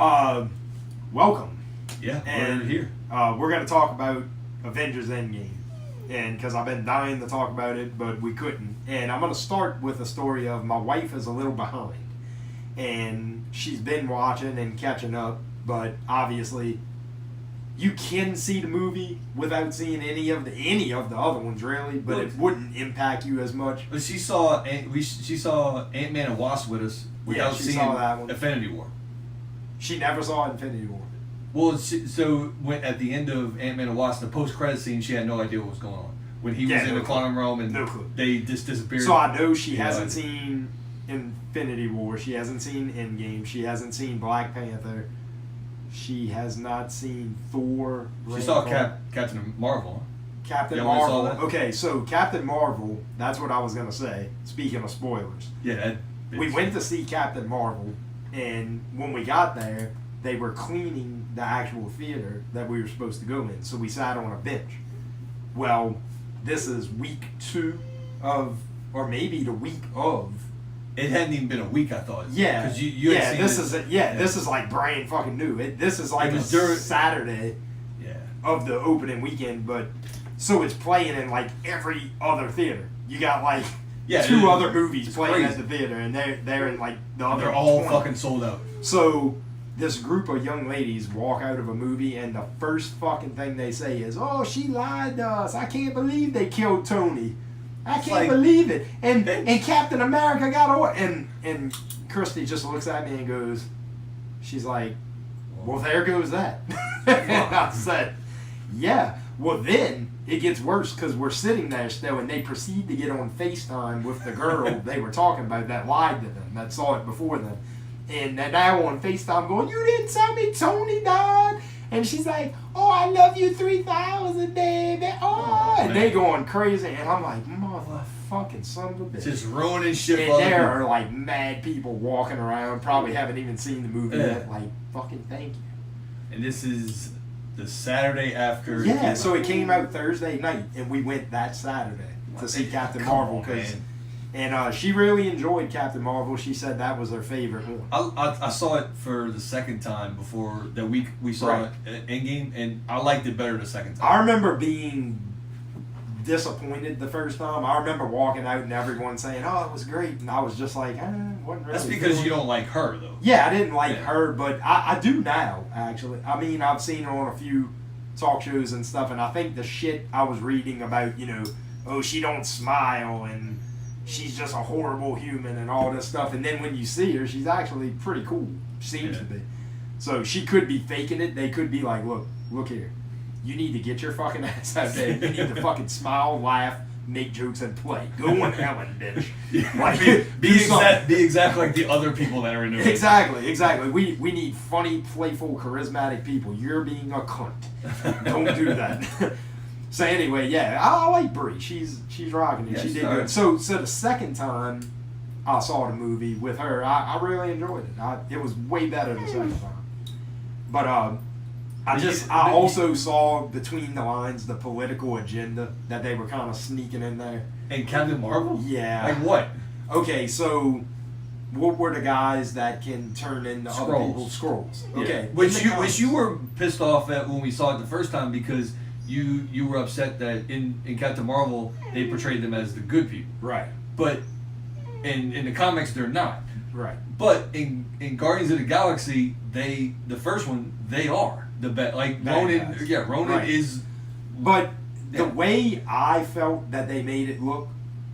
Welcome. Yeah, and we're here. We're going to talk about Avengers Endgame. And because I've been dying to talk about it, but we couldn't. And I'm going to start with a story of my wife is a little behind. And she's been watching and catching up, but obviously you can see the movie without seeing any of the other ones really, but it wouldn't impact you as much. But she saw Ant-Man and Wasp with us without seeing saw that one. Infinity War. She never saw Infinity War. Well, so when at the end of Ant-Man and Wasp, the post-credit scene, she had no idea what was going on. When he was in the quantum realm and they just disappeared. So I know she hasn't seen Infinity War. She hasn't seen Endgame. She hasn't seen Black Panther. She has not seen Thor. She saw Captain Marvel. Captain Marvel. Okay, so Captain Marvel, that's what I was going to say, speaking of spoilers. Yeah. We went to see Captain Marvel, and when we got there, they were cleaning the actual theater that we were supposed to go in, so we sat on a bench. Well, this is week 2 of, or maybe the week of. It hadn't even been a week, I thought. Yeah, because you had seen this is like brand fucking new. This is like a Saturday of the opening weekend, but so it's playing in like every other theater. You got like two other movies playing at the theater, and they're in like the other. They're all 20. fucking sold out. So this group of young ladies walk out of a movie, and the first fucking thing they say is, "Oh, she lied to us. I can't believe they killed Tony. I can't believe it." And Captain America got away. And Christy just looks at me and goes, she's like, "Well, there goes that." And I said, "Yeah." Well, then it gets worse because we're sitting there still, and they proceed to get on FaceTime with the girl they were talking about that lied to them, that saw it before them. And they're now on FaceTime going, "You didn't tell me Tony died." And she's like, "Oh, I love you 3,000, baby. Oh." And they going crazy. And I'm like, motherfucking son of a bitch. Just ruining shit. And there are like mad people walking around, probably haven't even seen the movie yet. Like, fucking thank you. And this is the Saturday after. Yeah, so it came out Thursday night, and we went that Saturday to see Captain Marvel. And she really enjoyed Captain Marvel. She said that was her favorite one. I saw it for the second time before the week we saw Endgame, and I liked it better the second time. I remember being disappointed the first time. I remember walking out and everyone saying, "Oh, it was great," and I was just like, wasn't really. That's because you don't like her, though. Yeah, I didn't like her, but I do now, actually. I mean, I've seen her on a few talk shows and stuff, and I think the shit I was reading about, oh, she don't smile, and she's just a horrible human and all this stuff. And then when you see her, she's actually pretty cool. Seems to be. So she could be faking it. They could be like, look here. You need to get your fucking ass out there. You need to fucking smile, laugh, make jokes, and play. Go on Ellen, bitch. Like, be exactly like the other people that are in there. Exactly. We need funny, playful, charismatic people. You're being a cunt. Don't do that. So anyway, yeah, I like Brie. She's rocking it. She did good. So the second time I saw the movie with her, I really enjoyed it. It was way better the second time. But I also saw between the lines the political agenda that they were kind of sneaking in there. And Captain Marvel? Yeah. Like what? Okay, so what were the guys that can turn into other people's scrolls? Okay. Yeah. Which you were pissed off at when we saw it the first time because you were upset that in Captain Marvel they portrayed them as the good people. Right. But in the comics they're not. Right. But in Guardians of the Galaxy, the first one, they are the best. Like Ronan, Ronan is. But the way I felt that they made it look,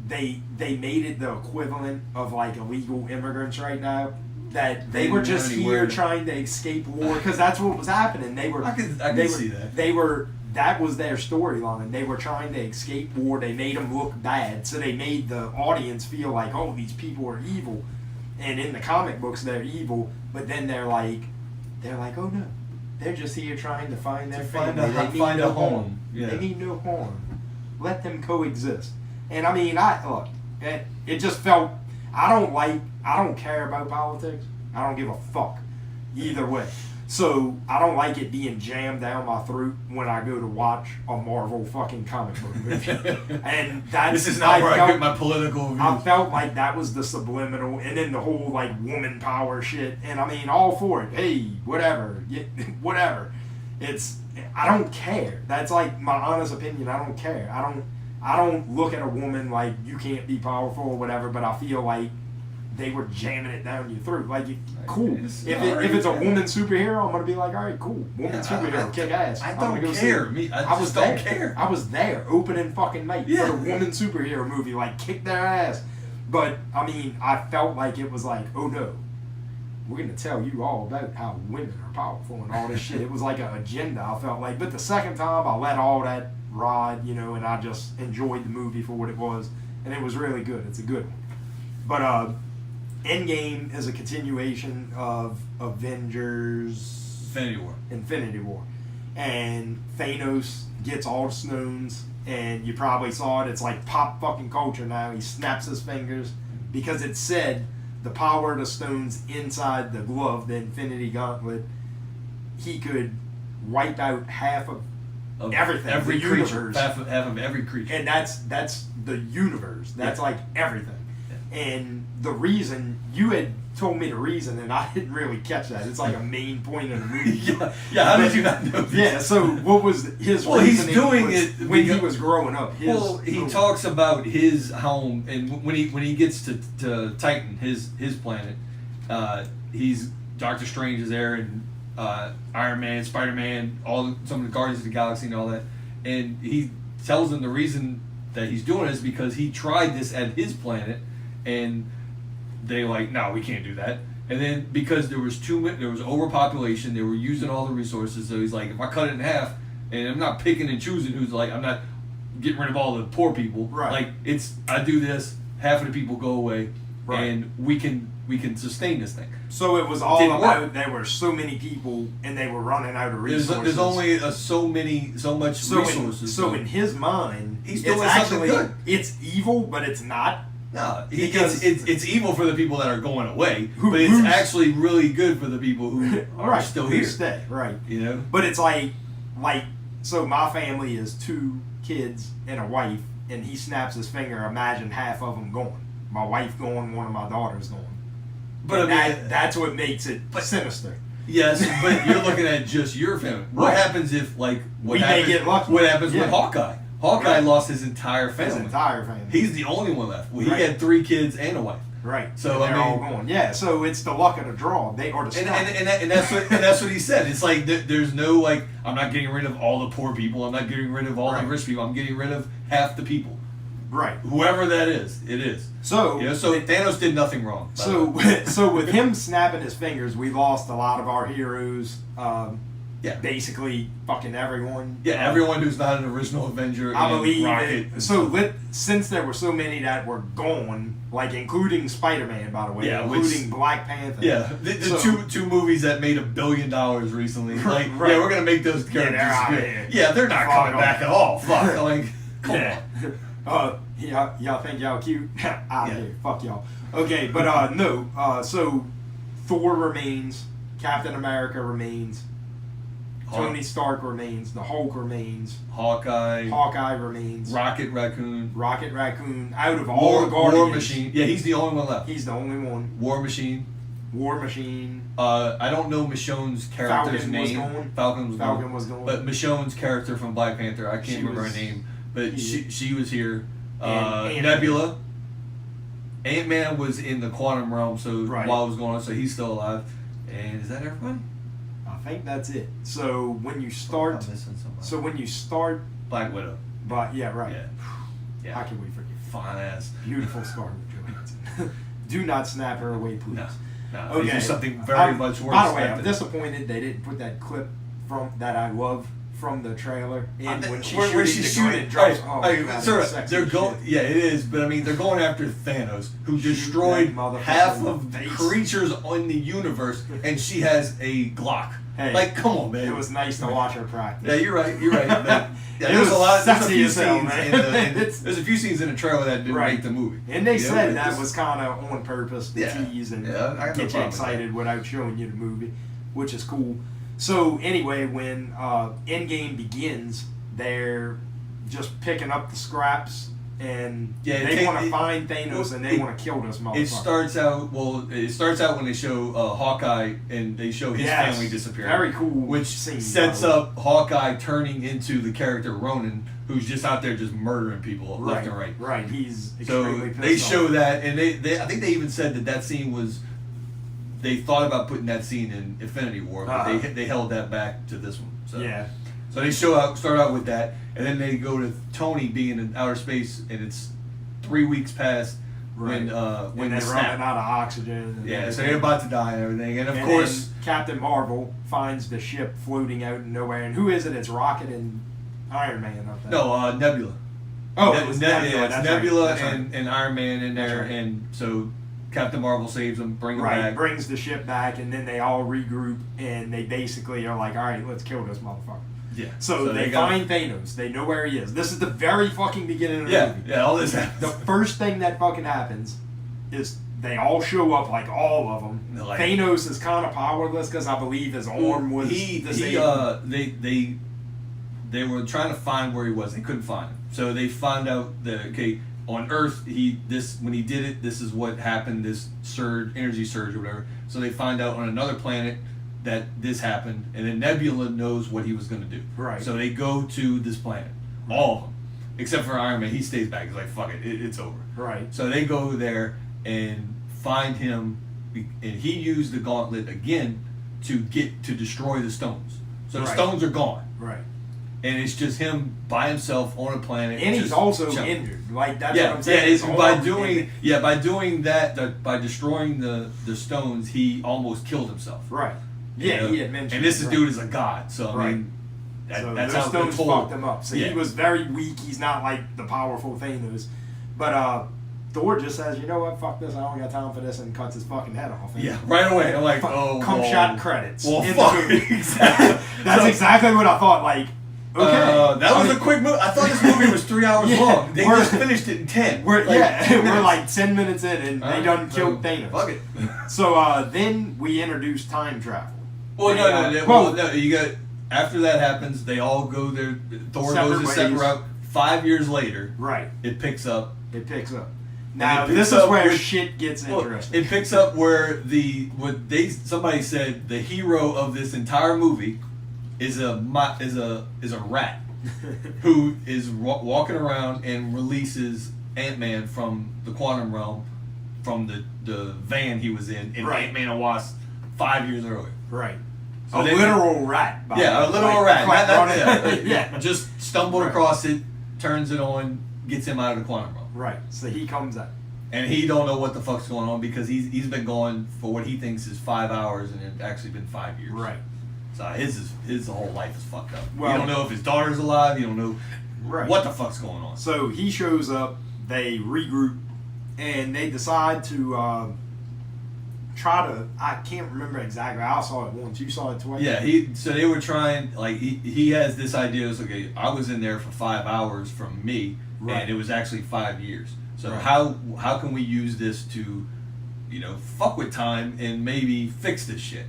they made it the equivalent of like illegal immigrants right now. That they were just here trying to escape war because that's what was happening. They were. I could see that. They were. That was their storyline. They were trying to escape war. They made them look bad, so they made the audience feel like, oh, these people are evil. And in the comic books, they're evil. But then they're like, oh no, they're just here trying to find their family. They need no home. Yeah. They need no harm. Let them coexist. And I mean, it just felt. I don't care about politics. I don't give a fuck either way. So I don't like it being jammed down my throat when I go to watch a Marvel fucking comic book movie. And that's This is not where I get my political views. I felt like that was the subliminal, and then the whole like woman power shit. And I mean, all for it. Hey, whatever, whatever. I don't care. That's like my honest opinion. I don't care. I don't look at a woman like you can't be powerful or whatever. But I feel like they were jamming it down your throat. Like, cool. If it's a woman superhero, I'm gonna be like, all right, cool. Woman superhero, kick ass. I don't care. I just don't care. I was there, opening fucking night for the woman superhero movie. Like, kick their ass. But I mean, I felt like it was like, oh no, we're gonna tell you all about how women are powerful and all this shit. It was like an agenda. I felt like, but the second time I let all that ride, and I just enjoyed the movie for what it was, and it was really good. It's a good one. But Endgame is a continuation of Avengers Infinity War. And Thanos gets all the stones, and you probably saw it. It's like pop fucking culture now. He snaps his fingers because it said the power of the stones inside the glove, the Infinity Gauntlet, he could wipe out half of everything. Every the creature. universe. Half of every creature. And that's the universe. That's like everything. And the reason, you had told me the reason, and I didn't really catch that. It's like a main point of the movie. How did you not know this? Yeah, so what was his reasoning? He's doing it when he was growing up. He talks about his home, and when he gets to Titan, his planet, he's Doctor Strange is there, and Iron Man, Spider-Man, some of the Guardians of the Galaxy and all that. And he tells them the reason that he's doing it is because he tried this at his planet, and they like, no, we can't do that. And then because there was overpopulation, they were using all the resources. So he's like, if I cut it in half, and I'm not picking and choosing who's like, I'm not getting rid of all the poor people. Right. Like I do this, half of the people go away, and we can sustain this thing. So it was all about there were so many people and they were running out of resources. There's only so much resources. So in his mind, he's doing something good. It's evil, but it's not. No, because it's evil for the people that are going away, but it's actually really good for the people who are still here. Stay, right. But it's like so my family is 2 kids and a wife, and he snaps his finger. Imagine half of them gone. My wife gone, one of my daughters gone. But that's what makes it sinister. Yes, but you're looking at just your family. What happens if what happens with Hawkeye? Hawkeye lost his entire family. He's the only one left. Well, he had 3 kids and a wife. Right. So they're all going. Yeah. So it's the luck of the draw. And that's what he said. It's like there's no like, I'm not getting rid of all the poor people. I'm not getting rid of all the rich people. I'm getting rid of half the people. Right. Whoever that is, it is. So Thanos did nothing wrong. So with him snapping his fingers, we lost a lot of our heroes. Basically fucking everyone. Yeah, everyone who's not an original Avenger. I believe Rocket. Since there were so many that were gone, like including Spider-Man, by the way, including Black Panther. Yeah, the two movies that made $1 billion recently. Like, yeah, we're gonna make those characters good. Yeah, they're not coming back at all. Fuck, like, come on. Y'all think y'all cute? Out here, fuck y'all. Okay, but no. So Thor remains. Captain America remains. Tony Stark remains. The Hulk remains. Hawkeye remains. Rocket Raccoon. Out of all the Guardians. War Machine. Yeah, he's the only one left. He's the only one. War Machine. I don't know Michonne's character's name. Falcon was gone. But Michonne's character from Black Panther, I can't remember her name. But she was here. Nebula. Ant-Man was in the quantum realm, so while it was going on, so he's still alive. And is that everybody? I think that's it. So when you start, Black Widow. But yeah. How can we forget? Fine ass. Beautiful Scarlett Johansson. Do not snap her away, please. No. Okay. There's something very much worse. By the way, I'm disappointed they didn't put that clip that I love from the trailer in when she's shooting. They're going. Yeah, it is. But I mean, they're going after Thanos, who destroyed half of the creatures in the universe, and she has a Glock. Hey, like, come on, man. It was nice to watch her practice. Yeah, you're right. There's a few scenes in the trailer that didn't make the movie. And they said that was kind of on purpose to tease and get you excited without showing you the movie, which is cool. So anyway, when Endgame begins, they're just picking up the scraps, and they want to find Thanos, and they want to kill this motherfucker. It starts out when they show Hawkeye, and they show his family disappearing. Very cool. Which scene, sets up Hawkeye turning into the character Ronin, who's just out there just murdering people left and right. Right. He's extremely pissed they show off. that, and they I think they even said that scene was. They thought about putting that scene in Infinity War, but they held that back to this one. So. Yeah. So they start out with that, and then they go to Tony being in outer space, and it's 3 weeks past when they're the snap. running out of oxygen. And so they're about to die and everything, and of course Captain Marvel finds the ship floating out in nowhere, and who is it? It's Rocket and Iron Man up there. No, Nebula. Oh, it's Nebula. It's Nebula and Iron Man in there, and so Captain Marvel saves them, brings them back. Brings the ship back, and then they all regroup, and they basically are like, all right, let's kill this motherfucker. Yeah. So they find Thanos. They know where he is. This is the very fucking beginning of the movie. Yeah, all this happens. The first thing that fucking happens is they all show up, like all of them. Like, Thanos is kind of powerless because I believe his arm was disabled. They were trying to find where he was. They couldn't find him. So they found out that, okay, on Earth, when he did it, this is what happened, this energy surge or whatever. So they find out on another planet that this happened, and then Nebula knows what he was going to do. Right. So they go to this planet, all of them, except for Iron Man. He stays back. He's like, fuck it, it's over. Right. So they go there and find him, and he used the gauntlet again to destroy the stones. So the stones are gone. Right. And it's just him by himself on a planet. And he's also injured. Like that's what I'm saying. By doing that, by destroying the stones, he almost killed himself. Right. Yeah, he had mentioned. And this dude is a god, so I mean, that's how those stones fucked him up. So he was very weak. He's not like the powerful Thanos. But Thor just says, you know what, fuck this, I don't got time for this, and cuts his fucking head off. Yeah, right away. I'm like, shot credits. Well, fuck. Exactly. That's exactly what I thought. Like. Okay. That was a quick movie. I thought this movie was 3 hours long. They just finished it in 10. We're like 10 minutes in, and they done killed Thanos. Fuck it. So then we introduce time travel. Well, no. You got after that happens, they all go there. Thor goes a separate route. 5 years later, right? It picks up. Now this is where shit gets interesting. It picks up where somebody said the hero of this entire movie is a rat who is walking around and releases Ant-Man from the quantum realm from the van he was in Ant-Man and Wasp 5 years earlier. Right. So a literal rat. A literal rat. Yeah. Just stumbled across it, turns it on, gets him out of the quantum realm. Right. So he comes out. And he don't know what the fuck's going on because he's been gone for what he thinks is 5 hours and it's actually been 5 years. Right. So his whole life is fucked up. Well, you don't know if his daughter's alive. You don't know what the fuck's going on. So he shows up. They regroup, and they decide to try to. I can't remember exactly. I saw it once. You saw it twice. Yeah. So they were trying. Like he has this idea. It's okay. I was in there for 5 hours from me, and it was actually 5 years. So how can we use this to, fuck with time and maybe fix this shit?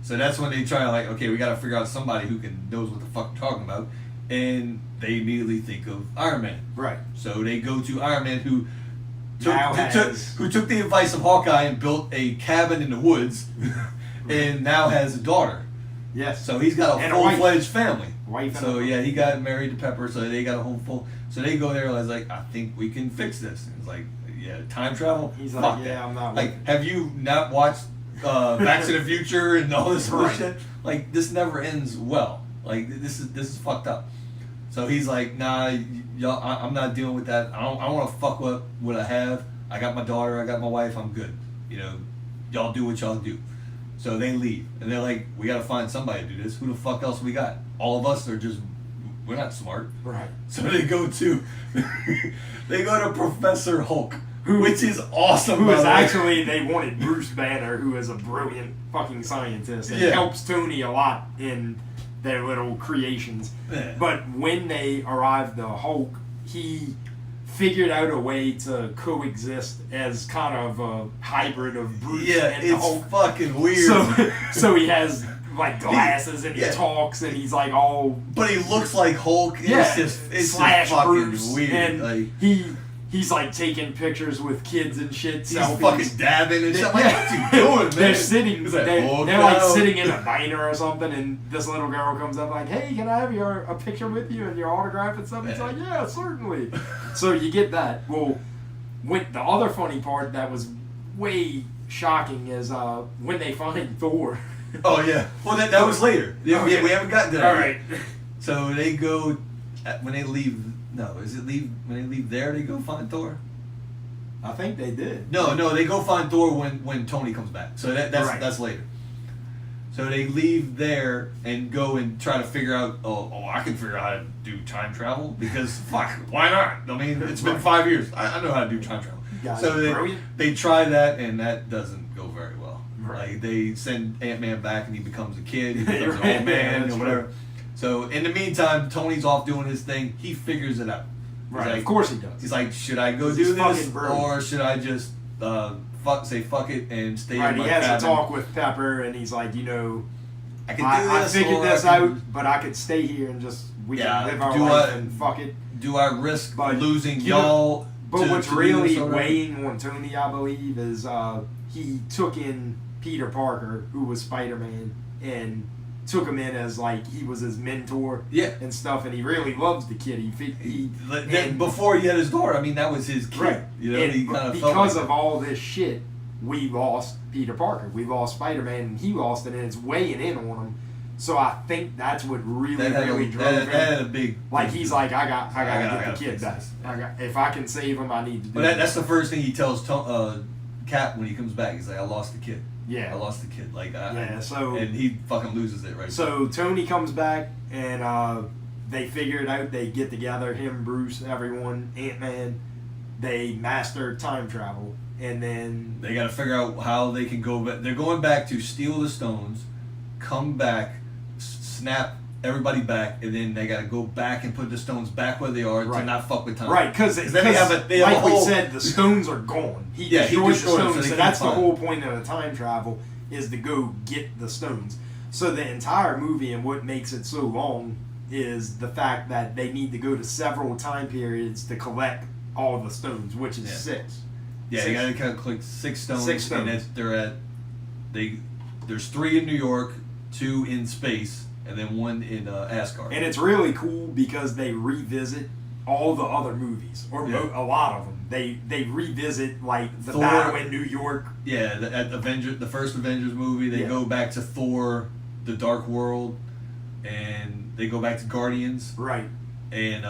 So that's when they try, like, okay, we got to figure out somebody who knows what the fuck we're talking about, and they immediately think of Iron Man. Right. So they go to Iron Man, who took the advice of Hawkeye and built a cabin in the woods, and now has a daughter. Yes. So he's got a full-fledged family. So he got married to Pepper, so they got a home full. So they go there and it's like, I think we can fix this. And it's like, yeah, time travel. He's like, yeah, I'm not. Like, have you not watched Back to the Future and all this bullshit? Like, this never ends well. Like, this is fucked up. So he's like, nah, y'all, I'm not dealing with that. I don't want to fuck with what I have. I got my daughter, I got my wife, I'm good. Y'all do what y'all do. So they leave, and they're like, we got to find somebody to do this. Who the fuck else we got? All of us are just, we're not smart. Right. So they go to Professor Hulk, which is awesome. Who is actually, they wanted Bruce Banner, who is a brilliant fucking scientist and helps Tony a lot in their little creations. Yeah. But when they arrived to Hulk, he figured out a way to coexist as kind of a hybrid of Bruce and it's Hulk. Fucking weird. So he has like glasses and he talks and he's like all. But he looks like Hulk. Yeah, it's slash just fucking Bruce, weird. and Like, he's like taking pictures with kids and shit. he's Selfies. fucking dabbing and shit. I'm like, what you doing, man? They're sitting. He's like, they're "Oh, like no." sitting in a diner or something, and this little girl comes up like, "Hey, can I have a picture with you and your autograph and stuff?" He's like, "Yeah, certainly." So you get that. Well, when the other funny part that was way shocking is when they find Thor. Oh yeah. Well, that was later. Yeah, Okay. we haven't gotten to that. All yet. right. So they go when they leave. No, when they leave there? They go find Thor. I think they did. No, they go find Thor when Tony comes back. So that's later. So they leave there and go and try to figure out. Oh, I can figure out how to do time travel because fuck, why not? I mean, it's been 5 years. I know how to do time travel. So they try that and that doesn't go very well. Right. Like they send Ant-Man back and he becomes a kid. He becomes an old man or whatever. So in the meantime, Tony's off doing his thing. He figures it out. Right, Like, of course he does. He's like, should I go He's do this fucking brilliant. or should I just say fuck it and stay Right, in my he has cabin? a talk with Pepper, and he's like, I can do this. I figured or this I can- out, but I could stay here and just we Yeah, can live our do life I- and fuck it. Do I risk But, losing you know, y'all? But what's to do really this or whatever? weighing on Tony, I believe, is he took in Peter Parker, who was Spider-Man, and took him in as like he was his mentor, Yeah. and stuff. And he really loves the kid. And Before he had his daughter, I mean, that was his kid. right, You know, and he kind of because of all this shit, we lost Peter Parker. We lost Spider-Man, and he lost it, and it's weighing in on him. So I think that's what really drove him. That had a big. Like he's like, I gotta I get gotta the kid fix back. this. If I can save him, I need to do. But that's the first thing he tells Cap when he comes back. He's like, I lost the kid. Yeah. I lost the kid. Like, and he fucking loses it right. So Tony comes back and they figure it out. They get together, him, Bruce, everyone, Ant-Man. They master time travel, and then They got to figure out how they can go back. They're going back to steal the stones, come back, snap everybody back, and then they got to go back and put the stones back where they are to not fuck with time. Right, because then they have a like whole, we said, the stones are gone. He destroys the stones, so that's the whole point of the time travel is to go get the stones. So the entire movie and what makes it so long is the fact that they need to go to several time periods to collect all the stones, which is 6. Yeah, you got to kind of collect 6 stones. 6 stones. And there's 3 in New York, 2 in space, and then 1 in Asgard. And it's really cool because they revisit all the other movies, or a lot of them. They revisit like the Thor, battle in New York. Yeah, the first Avengers movie, they go back to Thor, the Dark World, and they go back to Guardians. Right. And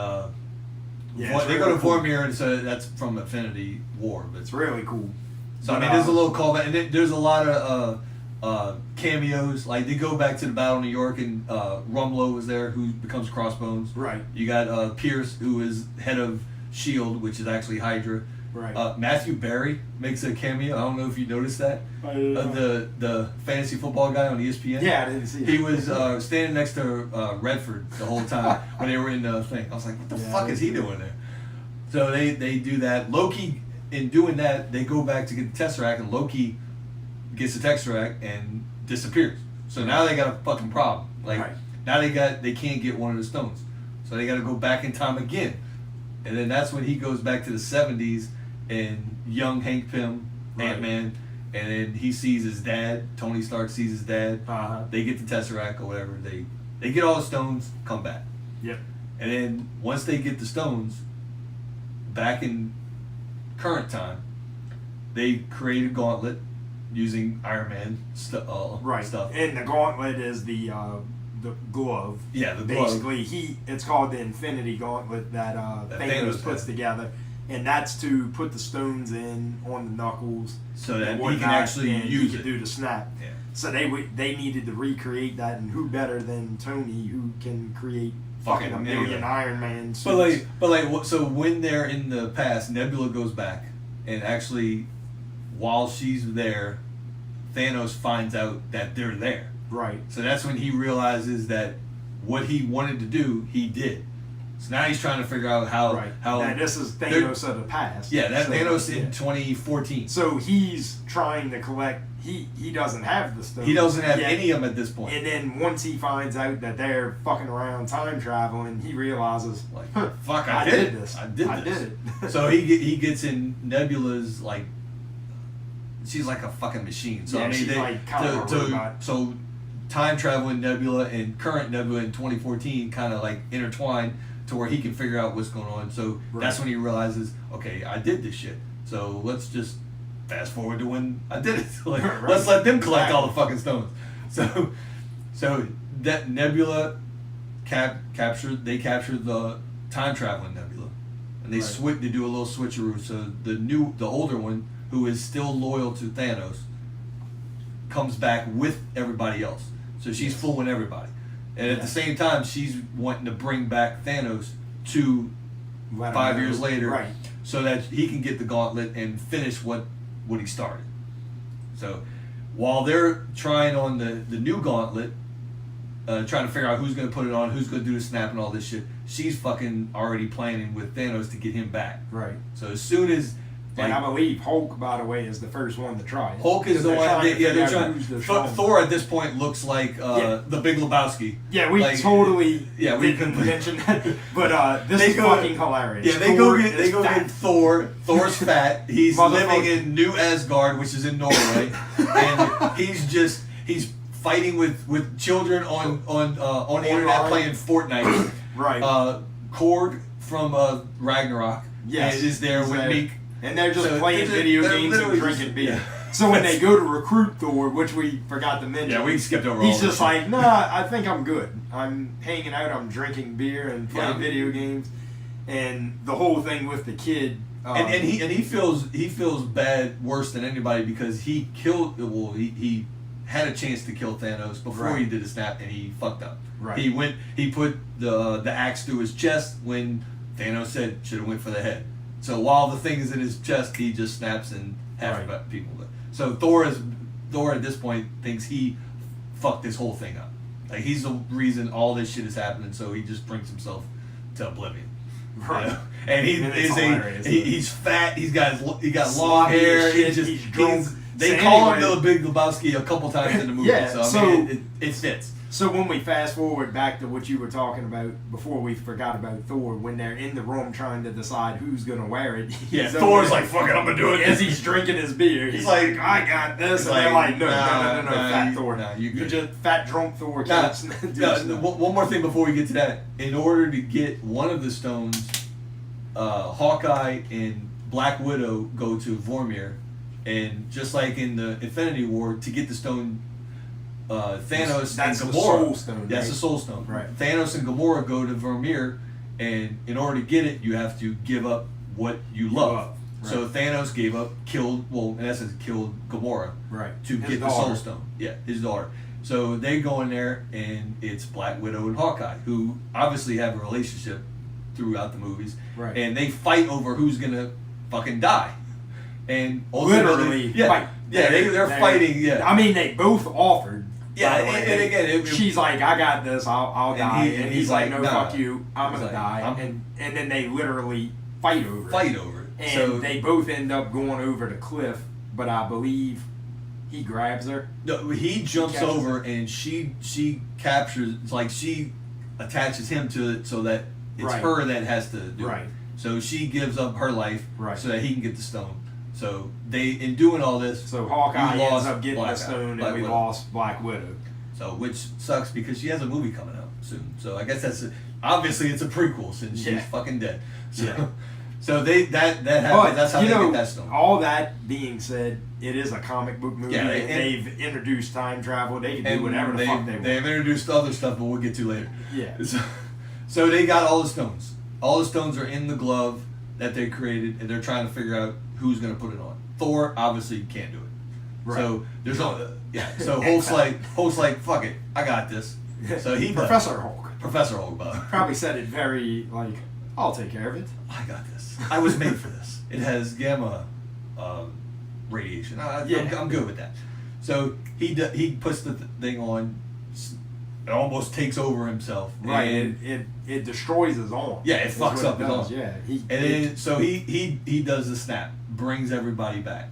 they go to Vormir, and so that's from Infinity War. But it's really cool. So I mean, there's a little callback, and there's a lot of cameos. Like they go back to the Battle of New York, and Rumlow was there, who becomes Crossbones. Right. You got Pierce, who is head of Shield, which is actually Hydra. Right. Matthew Berry makes a cameo. I don't know if you noticed that. The fantasy football guy on ESPN. Yeah, I didn't see it. He was standing next to Redford the whole time when they were in the thing. I was like, what the fuck is he doing there? So they do that. Loki, in doing that, they go back to get the Tesseract, and Loki gets the Tesseract and disappears. So now they got a fucking problem. Like now they can't get one of the stones. So they got to go back in time again. And then that's when he goes back to the 70s and young Hank Pym, Ant-Man, and then he sees his dad. Tony Stark sees his dad. They get the Tesseract or whatever. They get all the stones, come back. Yep. And then once they get the stones, back in current time, they create a gauntlet using Iron Man stuff. And the gauntlet is the glove. Yeah, the glove. Basically, it's called the Infinity Gauntlet that Thanos puts together, and that's to put the stones in on the knuckles, so that he can actually use it. Do the snap. Yeah. So they needed to recreate that, and who better than Tony, who can create fucking a million Iron Man suits. So when they're in the past, Nebula goes back, and actually, while she's there, Thanos finds out that they're there. Right. So that's when he realizes that what he wanted to do, he did. So now he's trying to figure out how. Now this is Thanos of the past. Yeah, Thanos in 2014. So he's trying to collect he doesn't have the stones. He doesn't have yet. any of them at this point. And then once he finds out that they're fucking around time traveling, he realizes, Like, huh, fuck, I did this. I did this. it. So he gets in Nebula's, like, she's like a fucking machine. So Yeah, I mean, she's like kind of a robot. so time traveling Nebula and current Nebula in 2014 kind of like intertwine to where he can figure out what's going on. So that's when he realizes, okay, I did this shit. So let's just fast forward to when I did it. Like, let's let them collect all the fucking stones. So that Nebula captured the time traveling Nebula, and they they do a little switcheroo. So the older one, who is still loyal to Thanos, comes back with everybody else. So she's fooling everybody, and at the same time, she's wanting to bring back Thanos to 5 years later, so that he can get the gauntlet and finish what he started. So while they're trying on the new gauntlet, trying to figure out who's going to put it on, who's going to do the snap and all this shit, she's fucking already planning with Thanos to get him back. Right. So as soon as... And I believe Hulk, by the way, is the first one to try it. Hulk is the one. They're trying. Thor at this point looks like the Big Lebowski. Yeah, we totally didn't mention that, but this is fucking hilarious. Yeah, they go get Thor. Thor's fat. He's living in New Asgard, which is in Norway, and he's fighting with children on the internet playing Fortnite. Right. Korg from Ragnarok. Yes, is there with Meek. And they're just playing video games and drinking beer. So when they go to recruit Thor, which we forgot to mention, we skipped over. He's just like, nah, I think I'm good. I'm hanging out. I'm drinking beer and playing video games, and the whole thing with the kid. And he feels bad, worse than anybody, because he killed. Well, he had a chance to kill Thanos before he did a snap, and he fucked up. Right. He put the axe through his chest when Thanos said should have went for the head. So while the thing is in his chest, he just snaps and half people. So Thor at this point thinks he fucked this whole thing up. Like, he's the reason all this shit is happening. So he just brings himself to oblivion. Right. You know? And he's fat. He got long Sloppy hair. shit, he's drunk. They call him the Big Lebowski a couple times in the movie. Yeah, so I mean, it fits. So when we fast forward back to what you were talking about before we forgot about Thor, when they're in the room trying to decide who's going to wear it. Thor's like, fuck it, I'm going to do it. As he's drinking his beer, he's like, I got this. And they're like, no, fat Thor. You just fat drunk Thor can't do one more thing before we get to that. In order to get one of the stones, Hawkeye and Black Widow go to Vormir, and just like in the Infinity War, to get the stone, Thanos that's and Gamora. The Soul Stone. That's the Soul Stone. Right. Thanos and Gamora go to Vormir, and in order to get it, you have to give up what you love. Right. So Thanos killed Gamora. Right. To get the Soul Stone. Yeah, his daughter. So they go in there, and it's Black Widow and Hawkeye, who obviously have a relationship throughout the movies. Right. And they fight over who's gonna fucking die. And literally fight. Yeah, they're fighting. Yeah. I mean, they both offered. Yeah, and again, she's like, I got this, I'll die. And he's like, no, nah, fuck you, I'm gonna die. And then they literally fight over it. And so, they both end up going over the cliff, but I believe he grabs her. No, he jumps over and she captures, like, she attaches him to it so that it's her that has to do it. So she gives up her life so that he can get the stone. So in doing all this, so Hawkeye ends up getting the stone, and we lost Black Widow. So, which sucks because she has a movie coming out soon. So I guess obviously it's a prequel since she's fucking dead. So, so that happens. That's how they get that stone. All that being said, it is a comic book movie. Yeah, they've introduced time travel. They can do whatever the fuck they want. They've introduced other stuff, but we'll get to later. Yeah. So they got all the stones. All the stones are in the glove that they created, and they're trying to figure out who's going to put it on. Thor obviously can't do it. Right. So there's So Hulk's like, fuck it, I got this. So he Professor Hulk. Professor Hulk, probably said it very like, I'll take care of it. I got this. I was made for this. It has gamma radiation. I'm good with that. So he puts the thing on. It almost takes over himself. Right, and it destroys his arm. Yeah, it fucks up his arm. Yeah, so he does the snap, brings everybody back.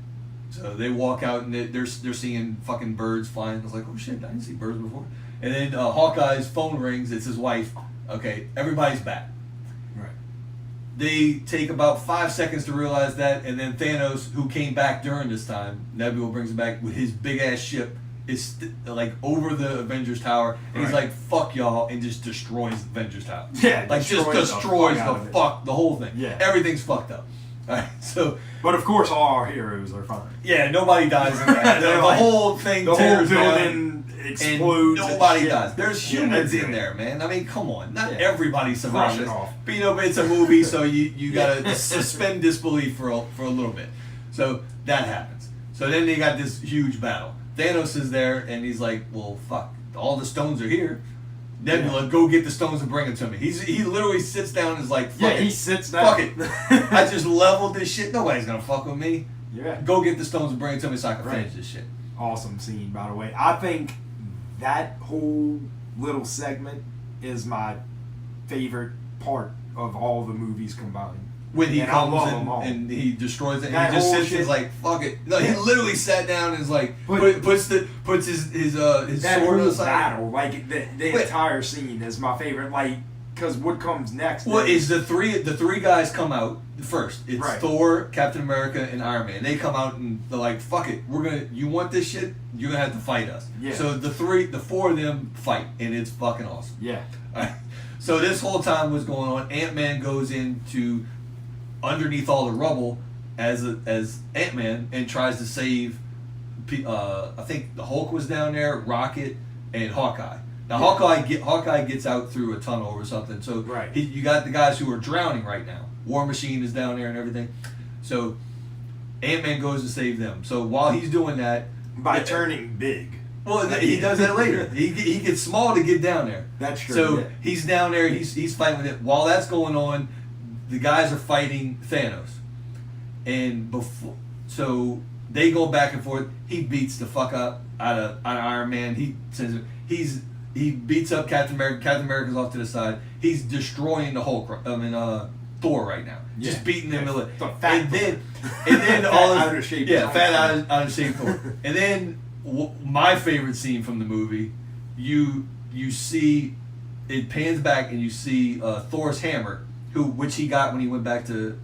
So they walk out and they're seeing fucking birds flying. I was like, oh shit, I didn't see birds before. And then Hawkeye's phone rings. It's his wife. Okay, everybody's back. Right. They take about 5 seconds to realize that, and then Thanos, who came back during this time, Nebula brings him back with his big ass ship, is like over the Avengers Tower, and he's like, "Fuck y'all," and just destroys the Avengers Tower. Yeah, like just destroys the whole thing. Yeah, everything's fucked up. All right, so. But of course, all our heroes are fine. Yeah, nobody dies in that. the whole thing tears building explodes. And nobody dies. There's humans in there, man. I mean, come on. Not everybody survives this. But you know, it's a movie, so you gotta suspend disbelief for a little bit. So that happens. So then they got this huge battle. Thanos is there, and he's like, well, fuck. All the stones are here. Nebula, go get the stones and bring them to me. He literally sits down and is like, fuck it. He sits down. Fuck it. I just leveled this shit. Nobody's gonna fuck with me. Yeah. Go get the stones and bring it to me so I can finish this shit. Awesome scene, by the way. I think that whole little segment is my favorite part of all the movies combined. When he comes and he destroys it, and he just sits and is like, fuck it. No, he literally sat down and is like, puts his that sword whole aside. battle, like the entire scene is my favorite. Like, because what comes next? Well, is the three guys come out first. It's Thor, Captain America, and Iron Man. They come out and they're like, fuck it, you want this shit? You're gonna have to fight us. Yeah. So the four of them fight, and it's fucking awesome. Yeah. Right. So this whole time was going on. Ant-Man goes into underneath all the rubble as Ant-Man and tries to save. I think the Hulk was down there, Rocket, and Hawkeye. Now Hawkeye gets out through a tunnel or something. So you got the guys who are drowning right now. War Machine is down there and everything. So Ant-Man goes to save them. So while he's doing that, by turning big. Well, he does that later. He gets small to get down there. That's true. So he's down there. He's fighting with it. While that's going on, the guys are fighting Thanos, and so they go back and forth. He beats the fuck out of Iron Man. He beats up Captain America. Captain America's off to the side. He's destroying the Hulk. Thor right now. Just beating them. And then all out of shape. Yeah, fat out of shape Thor. And then my favorite scene from the movie, you see it pans back and you see Thor's hammer. Which he got when he went back to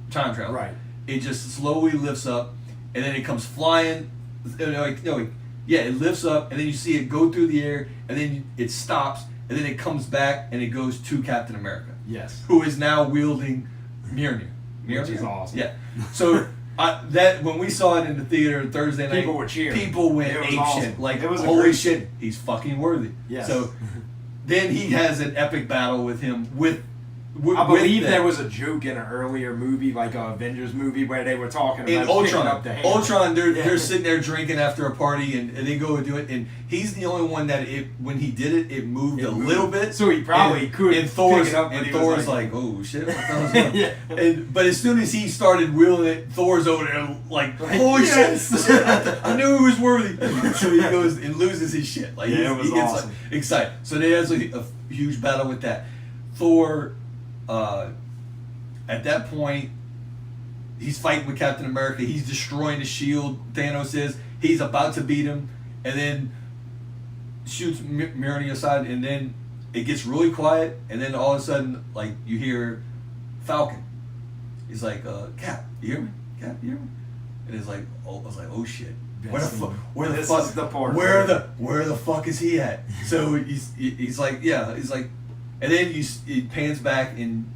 time travel. Right. It just slowly lifts up, and then it comes flying. It lifts up, and then you see it go through the air, and then it stops, and then it comes back, and it goes to Captain America. Yes. Who is now wielding Mjolnir. Which is awesome. Yeah. So that when we saw it in the theater Thursday night, people were cheering. People went ape shit. Like, it was holy shit, he's fucking worthy. Yes. So then he has an epic battle with him I believe there was a joke in an earlier movie, like an Avengers movie, where they were talking about in Ultron. Up the hammer. Ultron, they're sitting there drinking after a party, and they go and do it. And he's the only one that when he did it moved a little bit. So he probably could. And Thor's pick it up, but Thor's like, oh shit, what the hell's going on? But as soon as he started wielding it, Thor's over there like, holy shit! I knew he was worthy. So he goes and loses his shit. Like he gets awesome. Excited. So there's a huge battle with that. Thor. At that point, he's fighting with Captain America. He's destroying the shield. Thanos is. He's about to beat him, and then shoots Mjolnir aside, and then it gets really quiet, and then all of a sudden, like, you hear Falcon. He's like, Cap, you hear me? Cap, you hear me? And it's like, I was like, oh shit. Where the fuck is he at? So he's like, yeah, he's like. And then it pans back and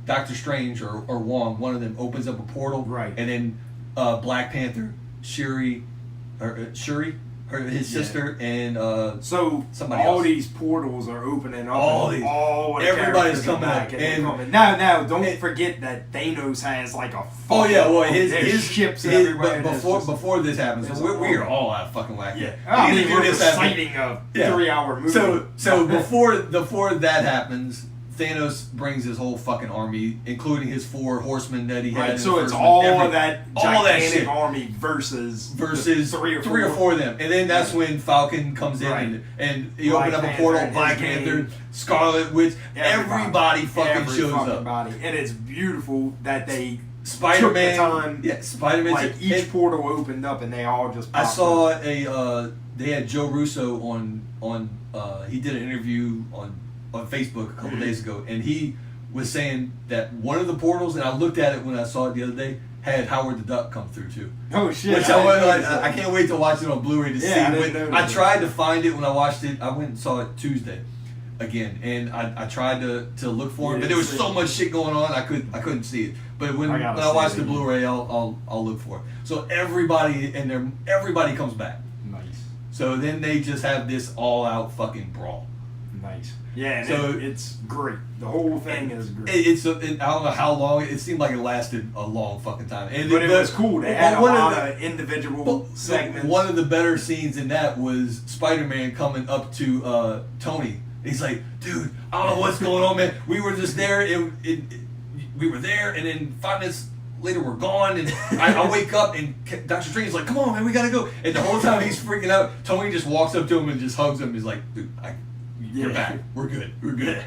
Doctor Strange or Wong, one of them, opens up a portal. Right. And then Black Panther, Shuri, his sister, and so somebody all else. These portals are opening up. Everybody's coming back. And now, don't forget that Thanos has like a. Oh yeah, well his ships everywhere. But before this happens, so we are all out of fucking whack. Yeah, I mean, we're reciting a 3-hour movie. So before that happens, Thanos brings his whole fucking army, including his 4 horsemen that he had. Right, so it's all that gigantic army versus 3 or 4 of them. And then that's when Falcon comes in and he opened up a portal, Black Panther, Scarlet Witch, everybody fucking shows up. And it's beautiful that they Spider-Man. took the time. Yeah, Spider-Man. Like each portal opened up and they all just. I popped saw up. they had Joe Russo on he did an interview on Facebook a couple days ago, and he was saying that one of the portals, and I looked at it when I saw it the other day, had Howard the Duck come through too. Oh shit! Which I can't wait to watch it on Blu-ray to see. I tried to find it when I watched it. I went and saw it Tuesday again, and I tried to look for it, but there was so much shit going on I couldn't see it. But when I watch the Blu-ray, I'll look for it. So everybody comes back. Nice. So then they just have this all-out fucking brawl. Nice. Yeah, and so it's great. The whole thing is great. I don't know how long. It seemed like it lasted a long fucking time. But it was cool. They had a lot of individual segments. One of the better scenes in that was Spider-Man coming up to Tony. He's like, dude, I don't know what's going on, man. We were just there. We were there, and then 5 minutes later we're gone. And I wake up, and Dr. Strange's like, come on, man, we gotta go. And the whole time he's freaking out, Tony just walks up to him and just hugs him. He's like, dude, you're back. We're good.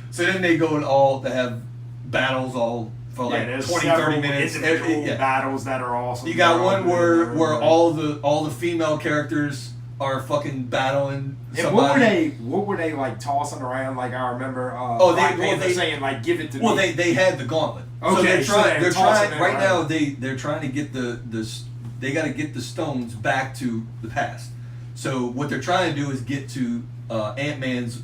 So then they go and all to have battles all for like 20-30 minutes. Individual battles that are awesome. You got one where all the female characters are fucking battling somebody. What were they like tossing around? Like I remember they saying like give it to me. Well, they had the gauntlet. Okay, so they're trying right now. They're trying to get they got to get the stones back to the past. So what they're trying to do is get to Ant-Man's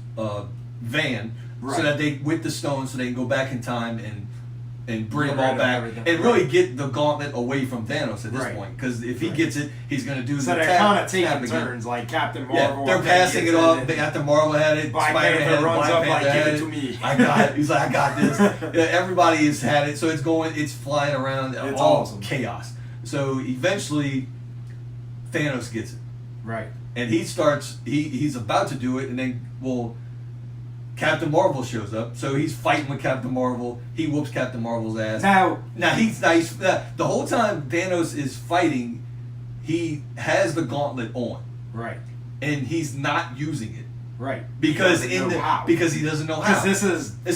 van, so that they with the stones, so they can go back in time and bring them all back and really get the gauntlet away from Thanos at this point. Because if he gets it, he's going to do so they're kind of taking turns, like Captain Marvel. Yeah, they're passing it off. Captain Marvel had it. Spider-Man had it. Runs up like, give it to me. I got it. He's like, I got this. Everybody has had it, so it's flying around. It's all awesome. Chaos. So eventually, Thanos gets it. Right. And he's about to do it, and then, Captain Marvel shows up, so he's fighting with Captain Marvel. He whoops Captain Marvel's ass. Now he's the whole time Thanos is fighting, he has the gauntlet on. Right. And he's not using it. Right. Because he doesn't know how. Because it's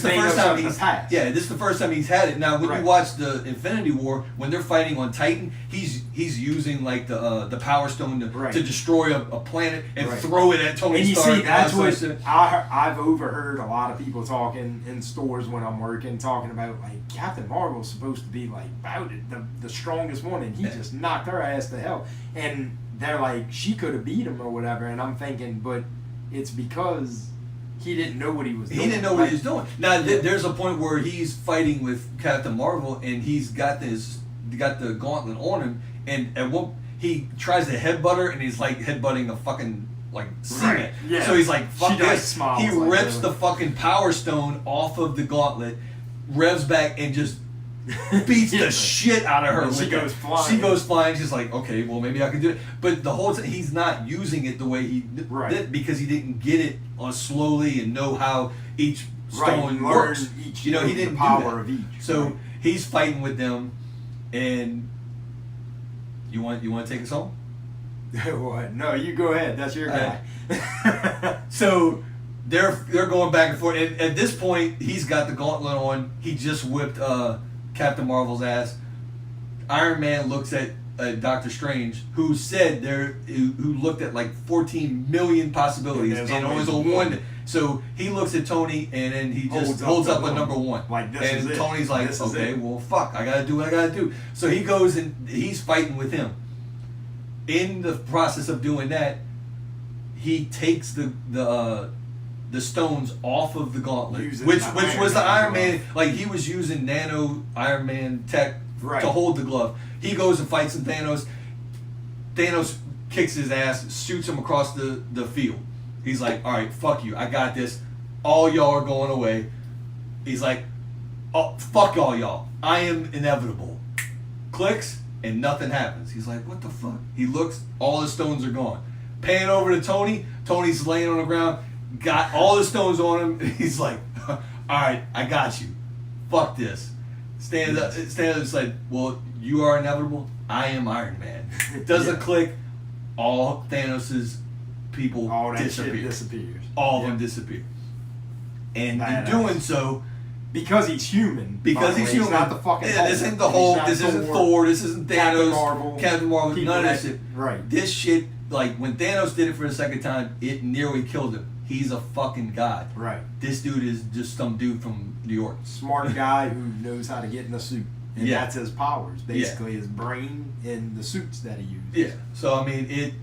the first time he's had. Yeah, this is the first time he's had it. Now, when you watch the Infinity War, when they're fighting on Titan, he's using like the Power Stone to destroy a planet and throw it at Tony Stark. And you see, that's what I've overheard a lot of people talking in stores when I'm working, talking about like Captain Marvel's supposed to be like about it, the strongest one, and he just knocked her ass to hell. And they're like, she could have beat him or whatever. And I'm thinking, but it's because he didn't know what he was doing. He didn't know what he was doing. Now, there's a point where he's fighting with Captain Marvel, and he's got the gauntlet on him, and at one he tries to headbutt her, and he's like headbutting a fucking like cement. Right. Yeah. So he's like, fuck this. He like rips the fucking Power Stone off of the gauntlet, revs back, and just beats the shit out of her. She goes flying. She's like, okay, well, maybe I can do it. But the whole time, he's not using it the way he did because he didn't get it slowly and know how each stone works. He didn't do power that. Of each. So he's fighting with them, and you want to take us home? What? No, you go ahead. That's your guy. So they're going back and forth. And at this point, he's got the gauntlet on. He just whipped Captain Marvel's ass. Iron Man looks at Doctor Strange, who said who looked at like 14 million possibilities, and only one. So he looks at Tony, and then he just holds up a number one. Like this and is Tony's like, okay, well, fuck, I gotta do what I gotta do. So he goes and he's fighting with him. In the process of doing that, he takes the stones off of the gauntlet, which was the Iron Man. Like he was using nano Iron Man tech to hold the glove. He goes and fights Thanos. Thanos kicks his ass, shoots him across the field. He's like, all right, fuck you, I got this. All y'all are going away. He's like, oh, fuck all y'all. I am inevitable. Clicks, and nothing happens. He's like, what the fuck? He looks, all the stones are gone. Pan over to Tony. Tony's laying on the ground, got all the stones on him. He's like, all right, I got you. Fuck this. Stands up, and said, well, you are inevitable. I am Iron Man. Doesn't click. All Thanos's people all that disappear. Shit disappears. All of them disappear. And in doing so, Because he's human. Because he's human. He's not the fucking yeah, Hulk. This isn't the Hulk. This isn't Thor. This isn't Thanos. Captain Marvel. None of that shit. Right. This shit, like when Thanos did it for the second time, it nearly killed him. He's a fucking god. Right. This dude is just some dude from New York. Smart guy who knows how to get in a suit. And Yeah. that's his powers. Basically, his brain and the suits that he uses. Yeah. So, I mean, it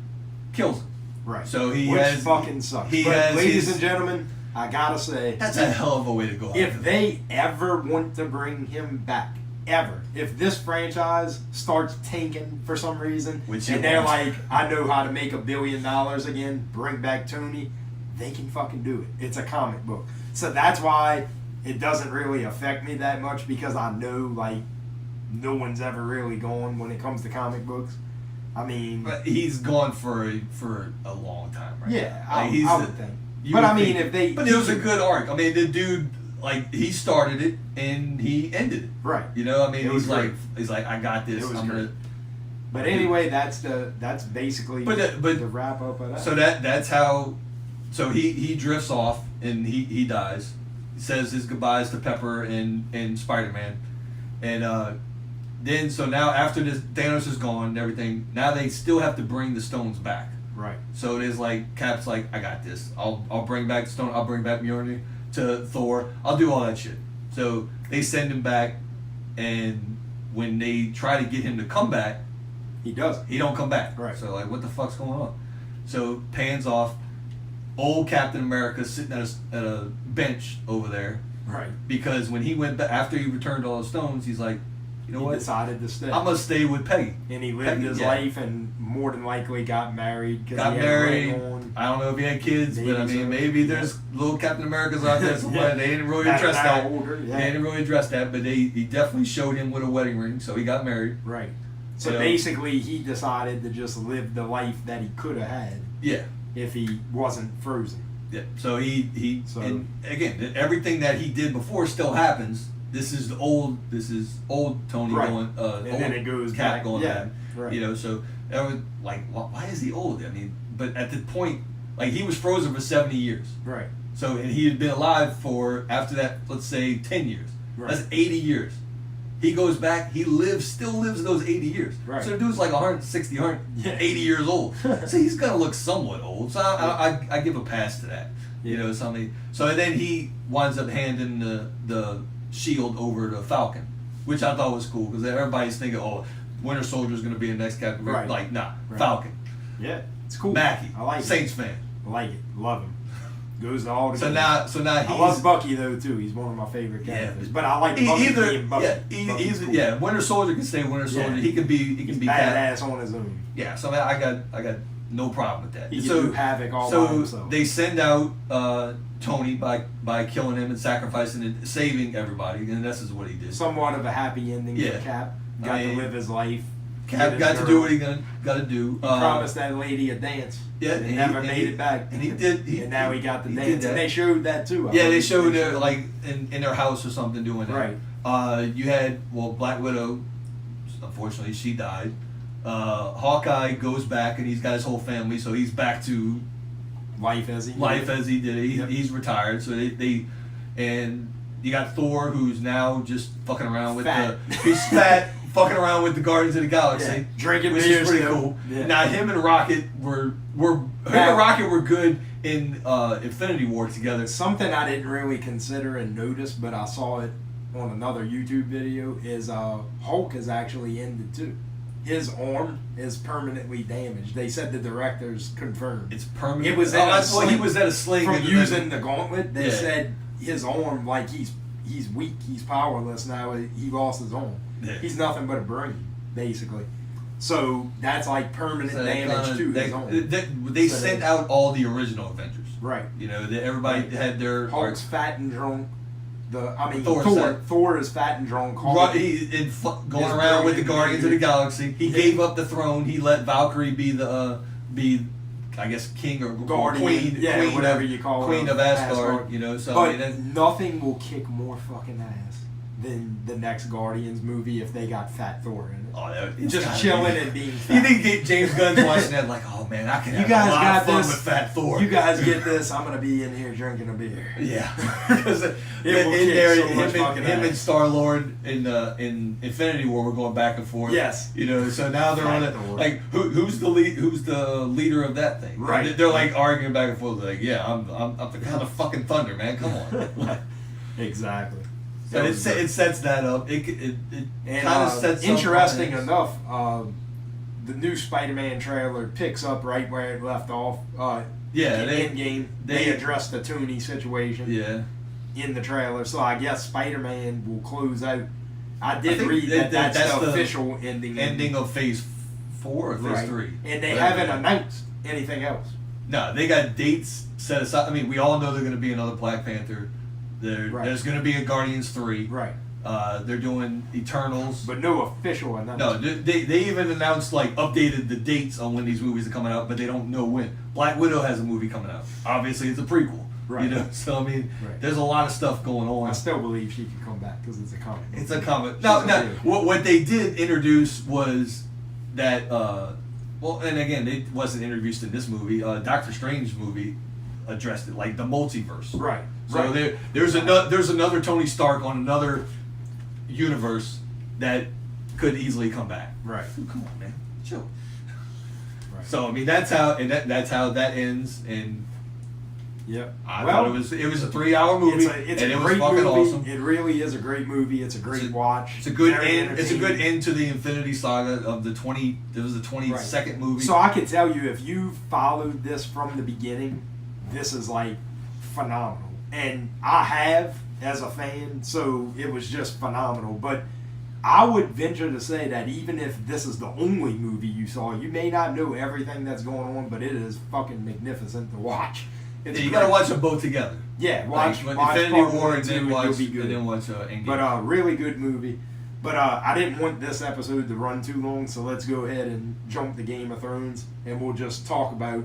kills him. Right. So he Which has. fucking sucks. He but has ladies his- and gentlemen, I gotta say, That's a hell of a way to go. if they ever want to bring him back, ever, if this franchise starts tanking for some reason, Which and it they're won't. like, I know how to make $1 billion again, bring back Tony, they can fucking do it. It's a comic book. So that's why it doesn't really affect me that much, because I know, like, no one's ever really gone when it comes to comic books. I mean, But he's gone for a long time, right? yeah, now. Like, I would think. you But would I mean, think- if they... But it was a good arc. I mean, the dude, like, he started it and he ended it. Right. You know, I mean, It was he's like, I got this. It was I'm great. gonna. But anyway, that's basically But the wrap up of that. So that's how. So he drifts off and he dies. He says his goodbyes to Pepper and Spider-Man, and then so now after this Thanos is gone and everything, now they still have to bring the stones back. Right. So it is like Cap's like, I got this. I'll bring back the stone. I'll bring back Mjolnir to Thor. I'll do all that shit. So they send him back, and when they try to get him to come back, He doesn't. he don't come back. Right. So like, what the fuck's going on? So pans off. Old Captain America sitting at a bench over there, Right. because when he went back after he returned all the stones, he's like, you know He what? decided to stay. I'm gonna stay with Peggy. And he lived his Yeah. life, and more than likely got married. 'Cause Got he had a ring married. on. I don't know if he had kids, but I Maybe mean, so. maybe there's little Captain Americas out there somewhere. Yeah. They didn't really That address are that. older, yeah. They didn't really address that, but he definitely showed him with a wedding ring, so he got married. Right. So You know? basically, he decided to just live the life that he could have had Yeah. if he wasn't frozen. Yeah. So he So- and again, everything that he did before still happens. This is old Tony Right. going, And old then it goes Cap back. going Yeah. back. Right. You know, so that was like, why is he old? I mean, but at the point, like he was frozen for 70 years. Right. So and he had been alive for after that, let's say 10 years. Right. That's 80 years. He goes back. He still lives those 80 years. Right. So the dude's like 160, 180 Yeah. years old. So he's gonna look somewhat old. So I give a pass to that. You know, something. So then he winds up handing the shield over to Falcon, which I thought was cool because everybody's thinking, oh, Winter Soldier's gonna be the next Captain America. Right. Like, nah, Right. Falcon. Yeah. It's cool. Mackie. I like Saints fan. it. I like it. Love him. Goes to all the So games. now he's I love Bucky though too. He's one of my favorite characters. Yeah. But I like Bucky either being Bucky. Bucky's cool. Winter Soldier can stay Winter Soldier. Yeah. He can be Cap. Badass on his own. Yeah, so I got no problem with that. He can so do havoc all by so himself. they send out Tony by killing him and sacrificing and saving everybody, and this is what he did. Somewhat of a happy ending Yeah. for Cap. Got I mean, to live his life. Cap get his got to girl. do what he got to do. He promised that lady a dance. Yeah, and and never he- made and it back. and he did- and now he got the he did dance. that. And they showed that too. I Yeah, they believe. showed her like in their house or something doing that. Right. You had Black Widow. Unfortunately, she died. Hawkeye goes back and he's got his whole family, so he's back to life as he did it. Yep. He's retired, so they and you got Thor, who's now just fucking around with Fat. he's fat, fucking around with the Guardians of the Galaxy, Yeah. Drinking which beers is pretty still. cool. Yeah. Now him and Rocket him and Rocket were good in Infinity War together. Something I didn't really consider and notice, but I saw it on another YouTube video, is Hulk is actually ended too. His arm is permanently damaged. They said the directors confirmed. It's permanent. It was in I a thought he sling. was at a sling From and- using the gauntlet. They Yeah. said his arm, like he's weak, he's powerless now. He lost his arm. Yeah. He's nothing but a brain, basically. So that's like permanent So they damage kinda- to they, his arm. they So sent they- out all the original Avengers. Right. You know, everybody Right. had their Hulk's fat and drunk. Thor's fat. Thor is fat and drunk. Hulk, going His around with the brilliant Guardians of the behavior. Galaxy. He Yeah. gave up the throne. He let Valkyrie be I guess, king or Guardian, queen, yeah, queen whatever of, you call queen her, of Asgard. Asgard. You know, so but I mean, nothing will kick more fucking ass than the next Guardians movie if they got Fat Thor in it. Oh, Just chilling and being fat. You think James Gunn's watching that like, oh man, I can have guys a lot got of fun this. with Fat Thor. You guys get this. I'm gonna be in here drinking a beer. Yeah, because in will there, kick so much him fucking and ass. Star-Lord in Infinity War were going back and forth. Yes. You know, so now they're on Fat it. Thor. Like, who's the leader of that thing? Right. And they're like arguing back and forth. Like, yeah, I'm the god of fucking thunder, man. Come on. Exactly. But it sets that up. It And kind of sets interesting up enough, the new Spider-Man trailer picks up right where it left off. Yeah, in Endgame, they addressed the Tony situation. Yeah. In the trailer, so I guess Spider-Man will close out. I did think read that's the official ending. Ending of Phase 4 or Phase 3. And they haven't announced anything else. No, they got dates set aside. I mean, we all know they're going to be another Black Panther. There's going to be a Guardians 3. Right. They're doing Eternals. But no official announcement. No, they even announced, like, updated the dates on when these movies are coming out, but they don't know when. Black Widow has a movie coming out. Obviously, it's a prequel. Right. You know, so I mean, Right. there's a lot of stuff going on. I still believe she can come back because it's a comic. It's a comic. She's Now, a now real- what they did introduce was that, well, and again, it wasn't introduced in this movie. Doctor Strange movie addressed it, like the multiverse. Right. So right. there's another Tony Stark on another universe that could easily come back. Right. Ooh, come on, man, chill. Right. So I mean, that's how how that ends. And Yep. I thought it was a 3-hour movie, It's and a it was great fucking movie. awesome. It really is a great movie. It's a great watch. It's a good Very end. It's a good entertaining. end to the Infinity Saga of the 20. It was the 22nd movie. So I can tell you, if you followed this from the beginning, this is like phenomenal. And I have as a fan, so it was just phenomenal. But I would venture to say that even if this is the only movie you saw, you may not know everything that's going on, but it is fucking magnificent to watch. It's you great. gotta watch them both together. Yeah, watch Infinity part War one and then two, watch you'll be good. Endgame. But really good movie. But I didn't want this episode to run too long, so let's go ahead and jump to Game of Thrones, and we'll just talk about